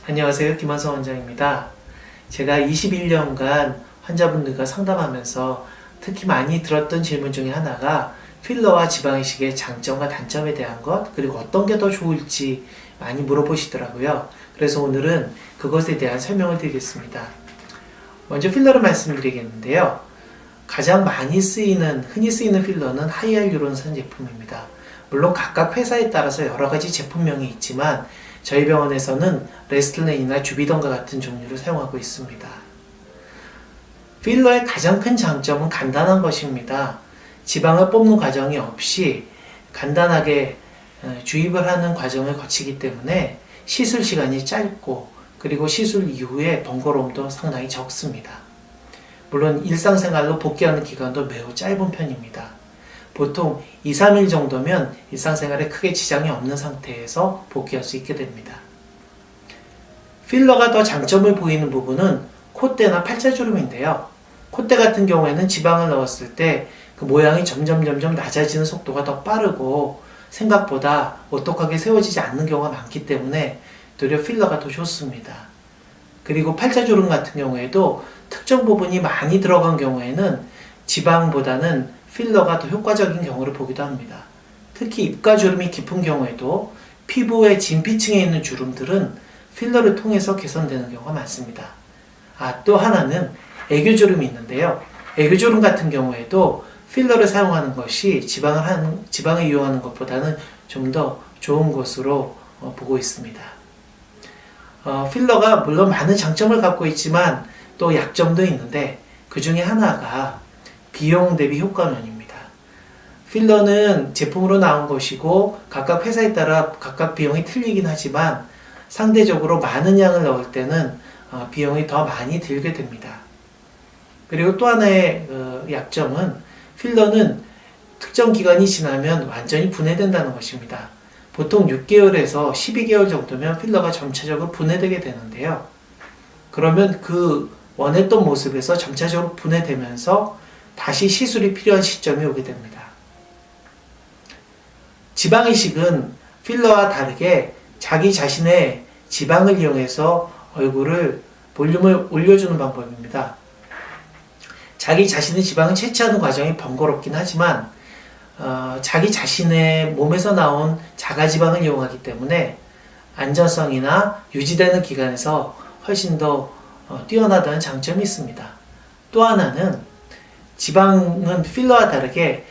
안녕하세요. 김한성 원장입니다. 제가 21년간 환자분들과 상담하면서 특히 많이 들었던 질문 중에 하나가 필러와 지방이식의 장점과 단점에 대한 것, 그리고 어떤 게 더 좋을지 많이 물어보시더라고요. 그래서 오늘은 그것에 대한 설명을 드리겠습니다. 먼저 필러를 말씀드리겠는데요. 가장 많이 흔히 쓰이는 필러는 하이알루론산 제품입니다. 물론 각각 회사에 따라서 여러 가지 제품명이 있지만 저희 병원에서는 레스틀렌이나 주비던과 같은 종류를 사용하고 있습니다. 필러의 가장 큰 장점은 간단한 것입니다. 지방을 뽑는 과정이 없이 간단하게 주입을 하는 과정을 거치기 때문에 시술 시간이 짧고 그리고 시술 이후에 번거로움도 상당히 적습니다. 물론 일상생활로 복귀하는 기간도 매우 짧은 편입니다. 보통 2, 3일 정도면 일상생활에 크게 지장이 없는 상태에서 복귀할 수 있게 됩니다. 필러가 더 장점을 보이는 부분은 콧대나 팔자주름인데요. 콧대 같은 경우에는 지방을 넣었을 때 그 모양이 점점 낮아지는 속도가 더 빠르고 생각보다 오똑하게 세워지지 않는 경우가 많기 때문에 도리어 필러가 더 좋습니다. 그리고 팔자주름 같은 경우에도 특정 부분이 많이 들어간 경우에는 지방보다는 필러가 더 효과적인 경우를 보기도 합니다. 특히 입가 주름이 깊은 경우에도 피부의 진피층에 있는 주름들은 필러를 통해서 개선되는 경우가 많습니다. 또 하나는 애교주름이 있는데요. 애교주름 같은 경우에도 필러를 사용하는 것이 지방을 이용하는 것보다는 좀 더 좋은 것으로 보고 있습니다. 필러가 물론 많은 장점을 갖고 있지만 또 약점도 있는데 그 중에 하나가 비용 대비 효과론입니다. 필러는 제품으로 나온 것이고 각각 회사에 따라 각각 비용이 틀리긴 하지만 상대적으로 많은 양을 넣을 때는 비용이 더 많이 들게 됩니다. 그리고 또 하나의 약점은 필러는 특정 기간이 지나면 완전히 분해된다는 것입니다. 보통 6개월에서 12개월 정도면 필러가 점차적으로 분해되게 되는데요. 그러면 그 원했던 모습에서 점차적으로 분해되면서 다시 시술이 필요한 시점이 오게 됩니다. 지방이식은 필러와 다르게 자기 자신의 지방을 이용해서 얼굴을 볼륨을 올려주는 방법입니다. 자기 자신의 지방을 채취하는 과정이 번거롭긴 하지만 자기 자신의 몸에서 나온 자가지방을 이용하기 때문에 안전성이나 유지되는 기간에서 훨씬 더 뛰어나다는 장점이 있습니다. 또 하나는 지방은 필러와 다르게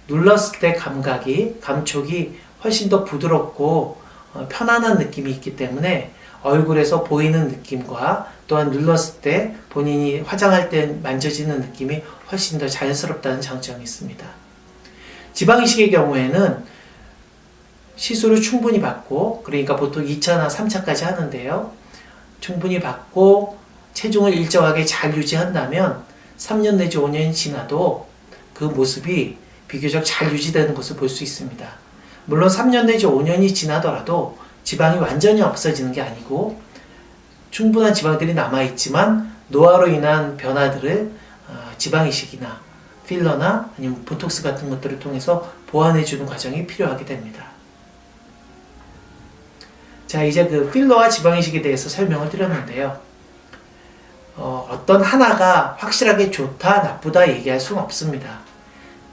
눌렀을 때 감촉이 훨씬 더 부드럽고 편안한 느낌이 있기 때문에 얼굴에서 보이는 느낌과 또한 눌렀을 때 본인이 화장할 때 만져지는 느낌이 훨씬 더 자연스럽다는 장점이 있습니다. 지방이식의 경우에는 시술을 충분히 받고, 그러니까 보통 2차나 3차까지 하는데요. 충분히 받고 체중을 일정하게 잘 유지한다면 3년 내지 5년이 지나도 그 모습이 비교적 잘 유지되는 것을 볼 수 있습니다. 물론 3년 내지 5년이 지나더라도 지방이 완전히 없어지는 게 아니고 충분한 지방들이 남아있지만 노화로 인한 변화들을 지방이식이나 필러나 아니면 보톡스 같은 것들을 통해서 보완해주는 과정이 필요하게 됩니다. 자, 이제 그 필러와 지방이식에 대해서 설명을 드렸는데요. 어떤 하나가 확실하게 좋다, 나쁘다 얘기할 수는 없습니다.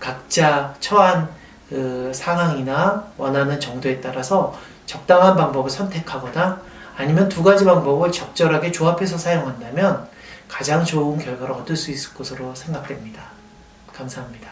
각자 처한 그 상황이나 원하는 정도에 따라서 적당한 방법을 선택하거나 아니면 두 가지 방법을 적절하게 조합해서 사용한다면 가장 좋은 결과를 얻을 수 있을 것으로 생각됩니다. 감사합니다.